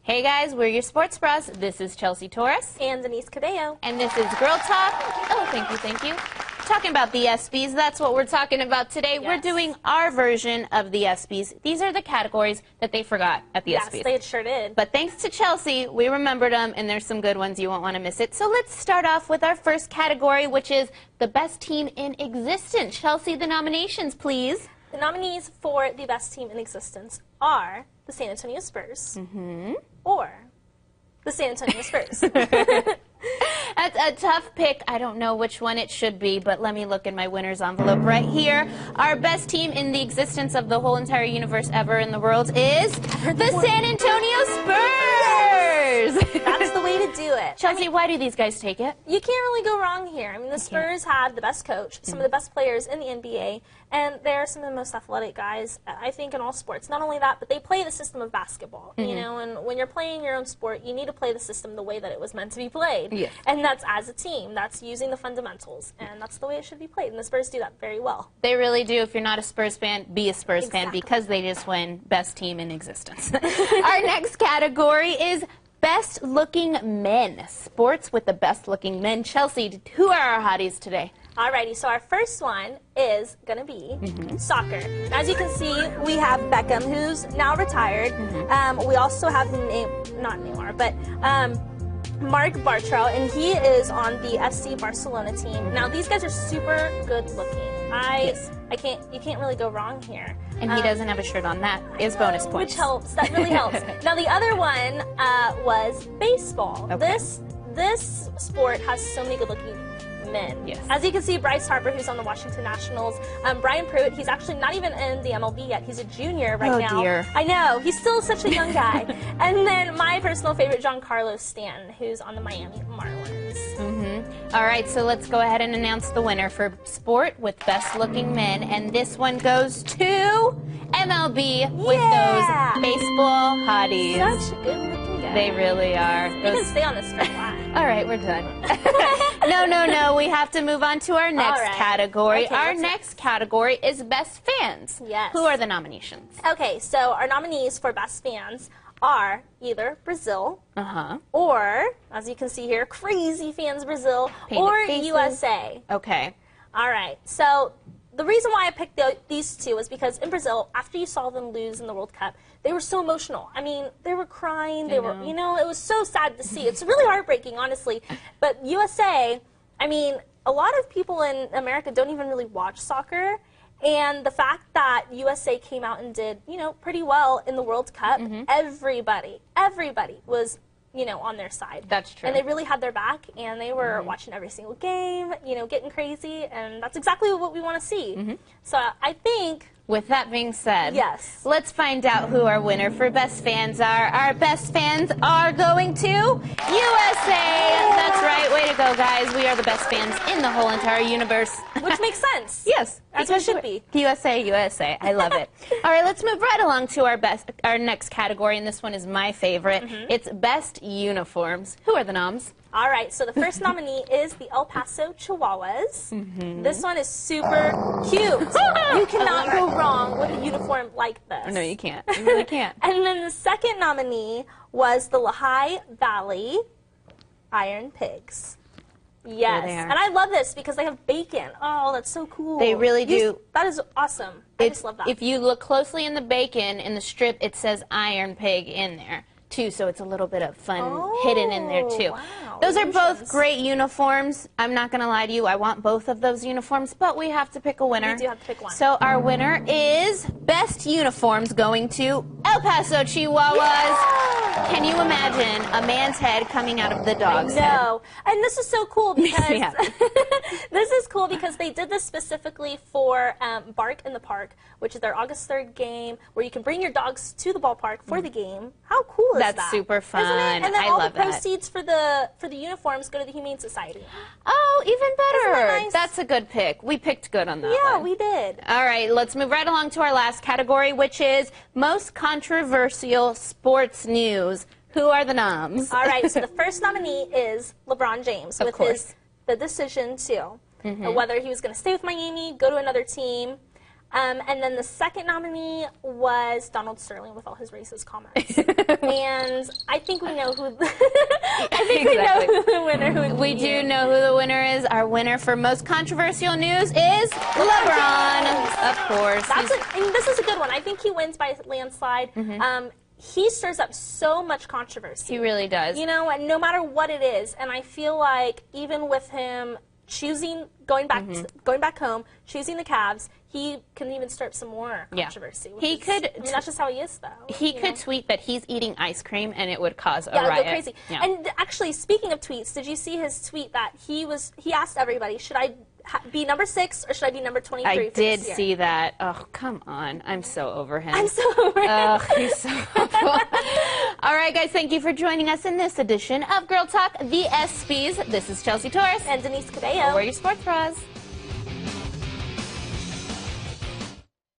Hey guys, we're your sports bras. This is Chelsea Torres. And Denise Cabello. And this is Girl Talk. Oh, thank you. Talking about the ESPYs, that's what we're talking about today. Yes. We're doing our version of the ESPYs. These are the categories that they forgot at the ESPYs. Yes, they sure did. But thanks to Chelsea, we remembered them, and there's some good ones. You won't want to miss it. So let's start off with our first category, which is the best team in existence. Chelsea, the nominations, please. The nominees for the best team in existence are the San Antonio Spurs or the San Antonio Spurs. That's a tough pick. I don't know which one it should be, but let me look in my winner's envelope right here. Our best team in the existence of the whole entire universe ever in the world is the San Antonio Spurs! That's the way to do it. Chelsea, why do these guys take it? You can't really go wrong here. I mean, the Spurs had the best coach, some of the best players in the NBA, and they're some of the most athletic guys, I think, in all sports. Not only that, but they play the system of basketball, you know, and when you're playing your own sport, you need to play the system the way that it was meant to be played. Yes. And that's as a team. That's using the fundamentals, and that's the way it should be played, and the Spurs do that very well. They really do. If you're not a Spurs fan, be a Spurs fan Exactly. because they just win best team in existence. Our next category is best looking men. Sports with the best looking men. Chelsea, who are our hotties today? Alrighty, so our first one is going to be soccer. As you can see, we have Beckham, who's now retired. We also have not Neymar, but Mark Bartrow, and he is on the FC Barcelona team. Now, these guys are super good looking. You can't really go wrong here. And he doesn't have a shirt on. That is bonus points. Which helps. That really helps. Now, the other one was baseball. Okay. This sport has so many good-looking men. Yes. As you can see, Bryce Harper, who's on the Washington Nationals. Brian Pruitt, he's actually not even in the MLB yet. He's a junior right now. Oh, dear. I know. He's still such a young guy. And then my personal favorite, Giancarlo Stanton, who's on the Miami Marlins. All right, so let's go ahead and announce the winner for sport with best looking men. And this one goes to MLB with those baseball hotties. Such a good-looking guy. They really are. You can stay on this for a while. All right, we're done. No. We have to move on to our next category. Okay, our next category is best fans. Yes. Who are the nominations? Okay, so our nominees for best fans are either Brazil or, as you can see here, crazy fans Brazil, or USA. Okay. All right, so the reason why I picked these two is because in Brazil, after you saw them lose in the World Cup, they were so emotional. I mean, they were crying. They were, you know, it was so sad to see. It's really heartbreaking, honestly. But USA, I mean, a lot of people in America don't even really watch soccer. And the fact that USA came out and did, you know, pretty well in the World Cup, everybody was, you know, on their side. That's true. And they really had their back, and they were watching every single game, you know, getting crazy, and that's exactly what we want to see. So I think... With that being said, yes, let's find out who our winner for best fans are. Our best fans are going to USA. That's right. Way to go, guys. We are the best fans in the whole entire universe. Which makes sense. Yes. As it should be. USA. I love it. All right, let's move right along to our next category, and this one is my favorite. It's best uniforms. Who are the noms? All right, so the first nominee is the El Paso Chihuahuas. This one is super cute. You cannot go wrong with a uniform like this. No, you can't. You really can't. And then the second nominee was the Lehigh Valley Iron Pigs. Yes, and I love this because they have bacon. Oh, that's so cool. They really do. That is awesome. I just love that. If you look closely in the bacon, in the strip, it says Iron Pig in there, too, so it's a little bit of fun hidden in there, too. Wow. Those are both great uniforms. I'm not going to lie to you. I want both of those uniforms, but we have to pick a winner. We do have to pick one. So our winner is best uniforms going to El Paso Chihuahuas. Yeah! Can you imagine a man's head coming out of the dog's head? No. And this is so cool because Yeah. this is cool because they did this specifically for Bark in the Park, which is their August 3rd game, where you can bring your dogs to the ballpark for the game. How cool is that? That's super fun. Isn't it? And then I all love the proceeds for the uniforms go to the Humane Society. Oh, even better. Isn't that nice? That's a good pick. We picked good on that Yeah, one. we did. All right, let's move right along to our last category, which is most controversial sports news. Who are the noms? All right, so the first nominee is LeBron James Of with course. the decision to whether he was going to stay with Miami, go to another team. And then the second nominee was Donald Sterling with all his racist comments. And I think we know who. We know who the winner. We do know who the winner is. Our winner for most controversial news is LeBron, of course. This is a good one. I think he wins by landslide. He stirs up so much controversy. He really does. You know, and no matter what it is. And I feel like even with him choosing going back home, choosing the Cavs, he can even stir up some more controversy. He could. I mean, that's just how he is, though. He could tweet that he's eating ice cream, and it would cause a riot. Yeah, it would go crazy. Yeah. And actually, speaking of tweets, did you see his tweet that he asked everybody, should I be number 6 or should I be number 23 I for this year? did see that. Oh, come on. I'm so over him. I'm so over him. Oh, he's so awful. All right, guys, thank you for joining us in this edition of Girl Talk, the ESPYs. This is Chelsea Torres. And Denise Cabello. We're your sports bras.